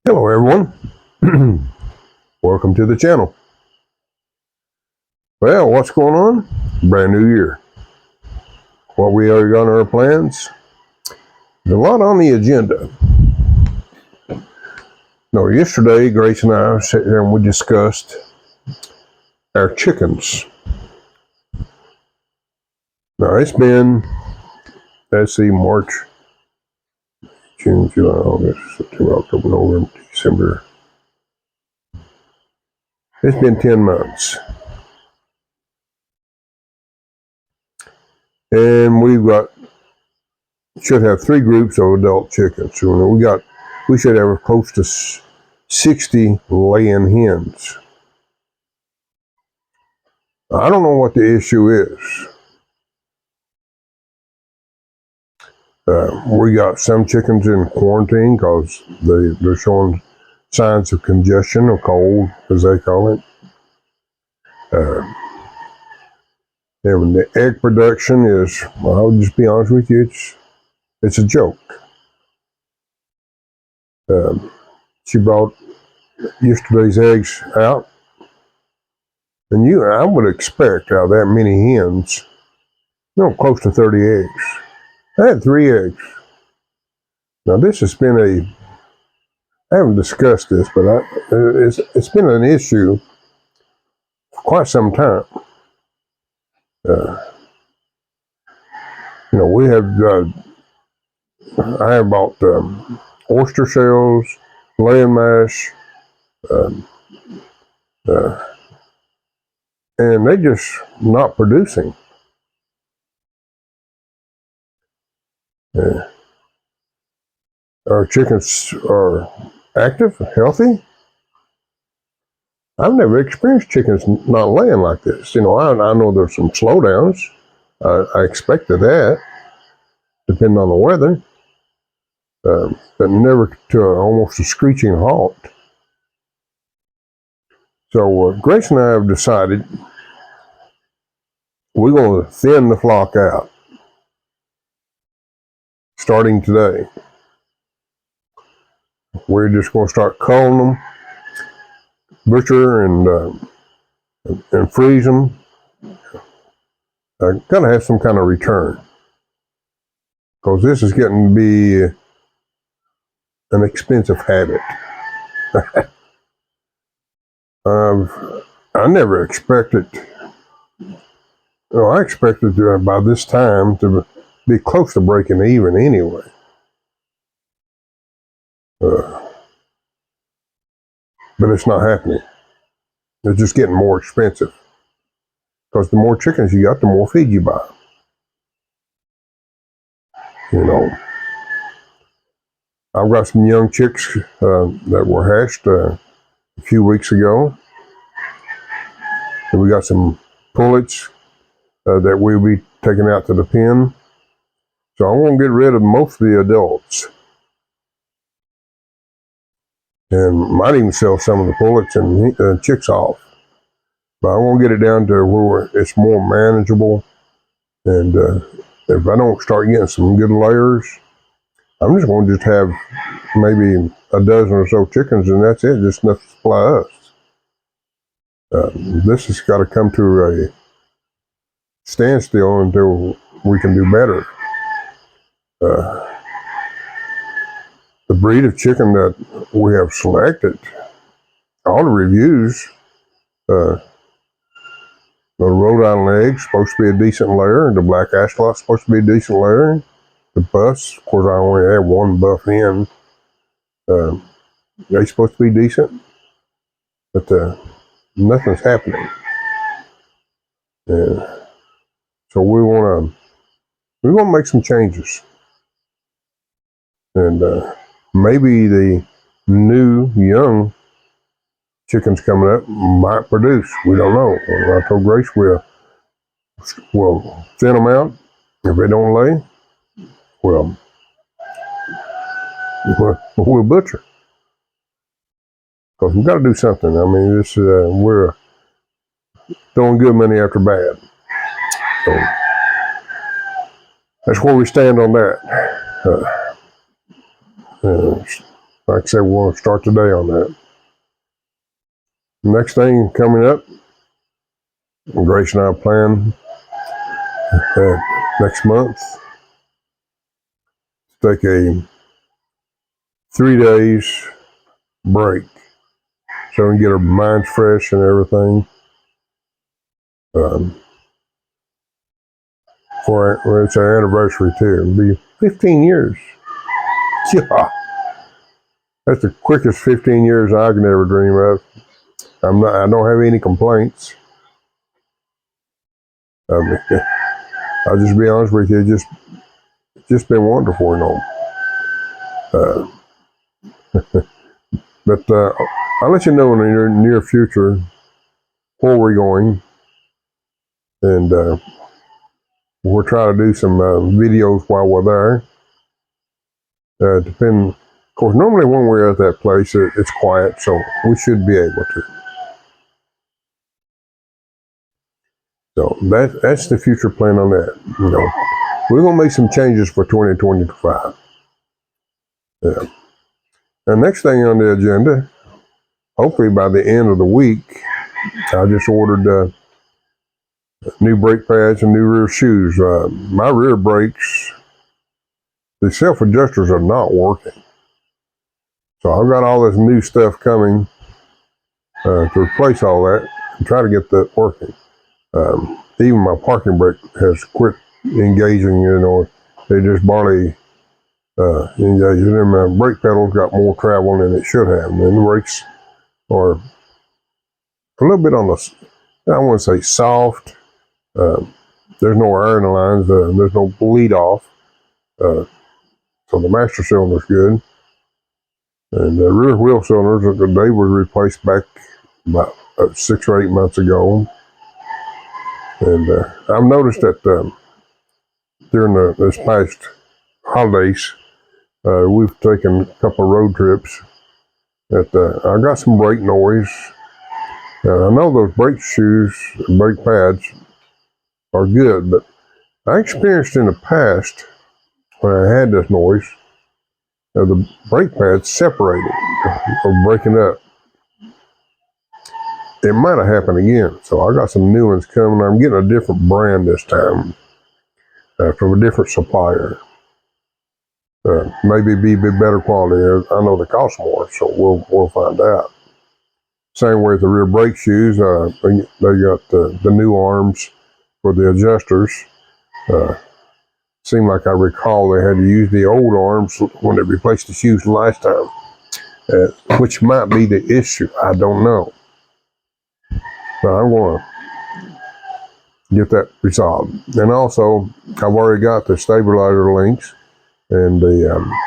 Hello everyone. Welcome to the channel. Well, what's going on? Brand new year. What we already got on our plans? There's a lot on the agenda. No, yesterday Grace and I sat here and we discussed our chickens. Now it's been, let's see, March, June, July, August, September, October, November, December. It's been 10 months. And should have 3 groups of adult chickens. So we should have close to 60 laying hens. I don't know what the issue is. We got some chickens in quarantine because they're showing signs of congestion or cold, as they call it. And the egg production is, well, I'll just be honest with you, it's a joke. She brought yesterday's eggs out, and I would expect out of that many hens, close to 30 eggs. I had 3 eggs. Now this has been I haven't discussed this, but it's been an issue for quite some time. We have, I have bought oyster shells, laying mash, and they just not producing. Our chickens are active, healthy. I've never experienced chickens not laying like this. I know there's some slowdowns. I expected that, depending on the weather, but never to almost a screeching halt. So Grace and I have decided we're going to thin the flock out, starting today. We're just going to start culling them, butcher and freeze them. Gotta have some kind of return, because this is getting to be an expensive habit. I never expected. I expected by this time to be close to breaking even anyway. But it's not happening. It's just getting more expensive, because the more chickens you got, the more feed you buy. I've got some young chicks that were hatched a few weeks ago. And we got some pullets that we'll be taking out to the pen. So I'm going to get rid of most of the adults. And might even sell some of the pullets and chicks off. But I want to get it down to where it's more manageable. And if I don't start getting some good layers, I'm just going to have maybe a dozen or so chickens, and that's it, just enough to supply us. This has got to come to a standstill until we can do better. The breed of chicken that we have selected, all the reviews, the Rhode Island egg's supposed to be a decent layer. The black Ascot's supposed to be a decent layer. The buffs, of course, I only have one buff hen. They're supposed to be decent, but nothing's happening. So we want to make some changes, and maybe the new young chickens coming up might produce. We don't know. I told Grace we'll thin them out. If they don't lay, we'll butcher, because we've got to do something. I mean, we're throwing good money after bad. So that's where we stand on that. like I said, we're going to start today on that. Next thing coming up, Grace and I plan next month to take a 3 days break so we can get our minds fresh and everything. For it's our anniversary too. It'll be 15 years. Yeah, that's the quickest 15 years I can ever dream of. I don't have any complaints. I'll just be honest with you, just been wonderful, But I'll let you know in the near future where we're going, and we'll try to do some videos while we're there. Of course, normally when we're at that place, it's quiet, so we should be able to. So that's the future plan on that. We're gonna make some changes for 2025. Yeah. The next thing on the agenda, hopefully by the end of the week, I just ordered new brake pads and new rear shoes. My rear brakes, the self adjusters are not working. So I've got all this new stuff coming to replace all that and try to get that working. Even my parking brake has quit engaging, they just barely engage. And my brake pedal's got more travel than it should have. And the brakes are a little bit on the, I wouldn't say soft. There's no air in the lines. There's no bleed off. So the master cylinder's good. And the rear wheel cylinders, they were replaced back about 6 or 8 months ago. And I've noticed that during this past holidays, we've taken a couple of road trips that I got some brake noise. And I know those brake shoes, brake pads are good, but I experienced in the past when I had this noise, the brake pads separated or breaking up. It might have happened again. So I got some new ones coming. I'm getting a different brand this time from a different supplier. Maybe be better quality. I know they cost more, so we'll find out. Same way with the rear brake shoes. They got the new arms for the adjusters. Seemed like I recall they had to use the old arms when they replaced the shoes last time, which might be the issue. I don't know. But I'm going to get that resolved. And also, I've already got the stabilizer links and the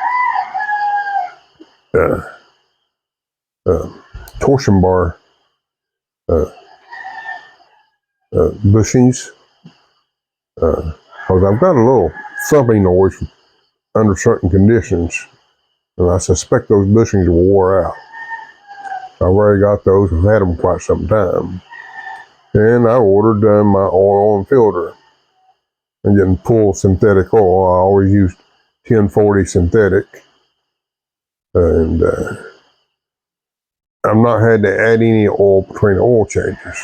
torsion bar bushings. Because I've got a little thumping noise under certain conditions, and I suspect those bushings will wear out. I've already got those. I've had them quite some time. And I ordered my oil and filter. I'm getting full synthetic oil. I always used 1040 synthetic. And I've not had to add any oil between oil changes.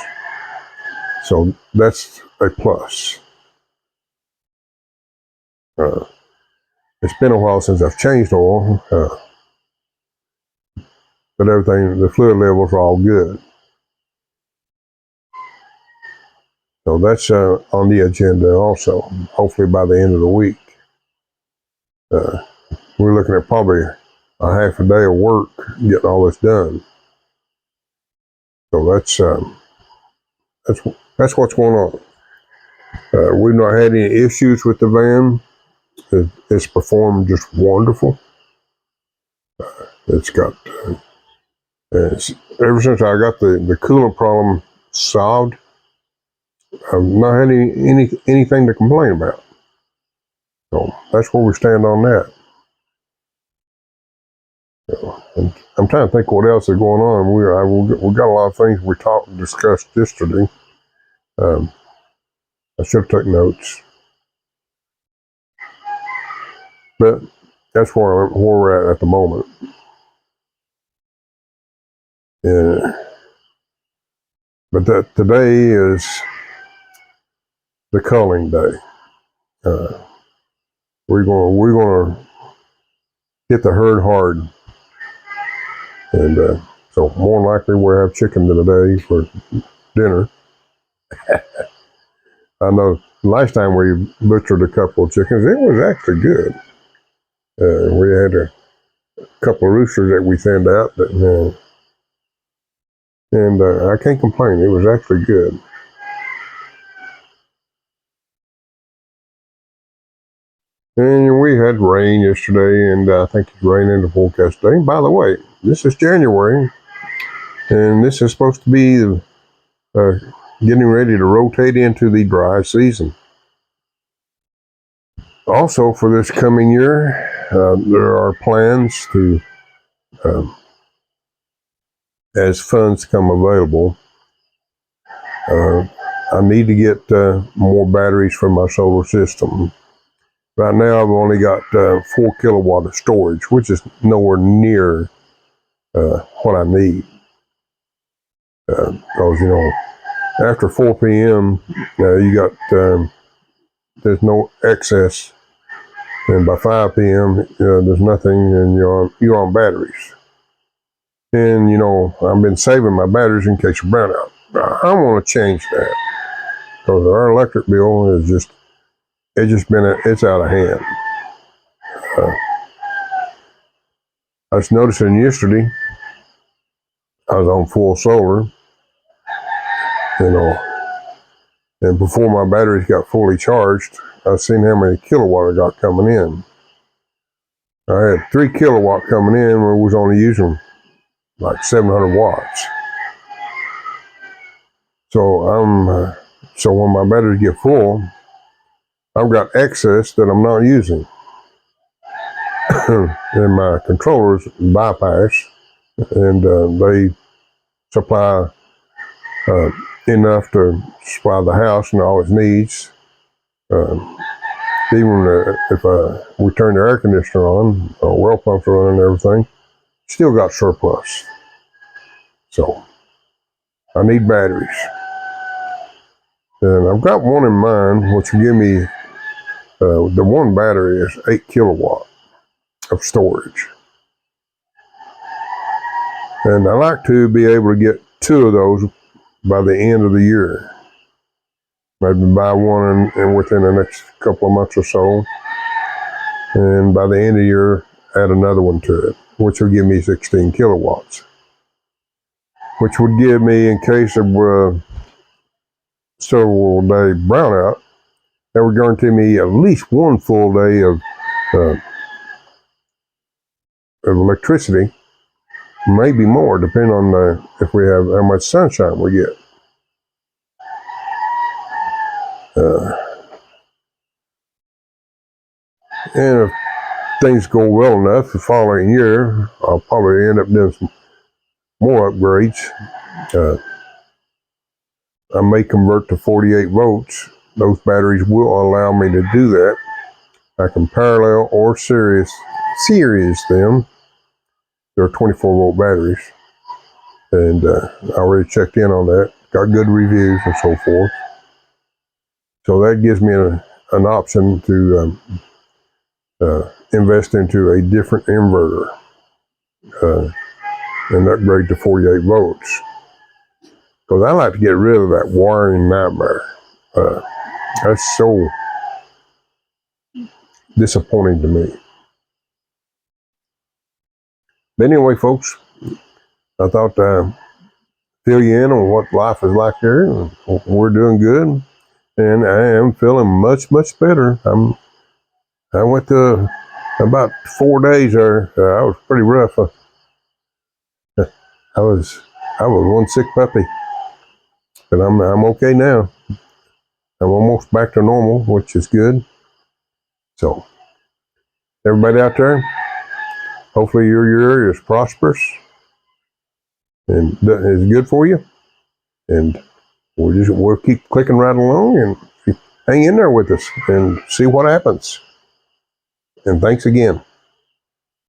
So that's a plus. It's been a while since I've changed oil, but everything, the fluid levels are all good. So that's on the agenda also, hopefully by the end of the week. We're looking at probably a half a day of work getting all this done. So that's what's going on. We've not had any issues with the van. It's performed just wonderful. It's got ever since I got the coolant problem solved, I've not had anything to complain about. So that's where we stand on that. And I'm trying to think what else is going on. We got a lot of things we discussed yesterday. I should have taken notes, but that's where we're at the moment. But today is the culling day. We're gonna hit the herd hard, and so more than likely we'll have chicken today for dinner. I know last time we butchered a couple of chickens, it was actually good. We had a couple of roosters that we thinned out, and I can't complain. It was actually good. And we had rain yesterday, and I think it's raining in the forecast today. By the way, this is January, and this is supposed to be getting ready to rotate into the dry season. Also, for this coming year, there are plans to, as funds come available, I need to get more batteries for my solar system. Right now, I've only got 4 kilowatt of storage, which is nowhere near what I need. Because, after 4 p.m., you got, there's no excess. And by 5 p.m., there's nothing, and you're on batteries. And, I've been saving my batteries in case of brownout. I want to change that, because our electric bill is it's out of hand. I was noticing yesterday, I was on full solar, and before my batteries got fully charged, I seen how many kilowatt I got coming in. I had 3 kilowatt coming in, where we was only using like 700 watts. So so when my batteries get full, I've got excess that I'm not using. And my controllers bypass, and they supply enough to supply the house and all its needs. Even if we turn the air conditioner on, well pumps are running and everything, still got surplus. So I need batteries. And I've got one in mind, which will give me, the one battery is 8 kilowatt of storage. And I like to be able to get 2 of those by the end of the year. Maybe buy one and within the next couple of months or so. And by the end of the year, add another one to it, which will give me 16 kilowatts. Which would give me, in case of several day brownout, that would guarantee me at least one full day of electricity, maybe more, depending on if we have how much sunshine we get. And if things go well enough, the following year, I'll probably end up doing some more upgrades. I may convert to 48 volts. Those batteries will allow me to do that. I can parallel or series them. They're 24 volt batteries. And I already checked in on that. Got good reviews and so forth. So that gives me an option to invest into a different inverter and upgrade to 48 volts. Because I like to get rid of that wiring nightmare. That's so disappointing to me. But anyway, folks, I thought fill you in on what life is like here. We're doing good, and I am feeling much, much better. I went to about 4 days there. I was pretty rough. I was one sick puppy, but I'm okay now. I'm almost back to normal, which is good. So, everybody out there, hopefully your year is prosperous and is good for you. And we'll keep clicking right along and hang in there with us and see what happens. And thanks again.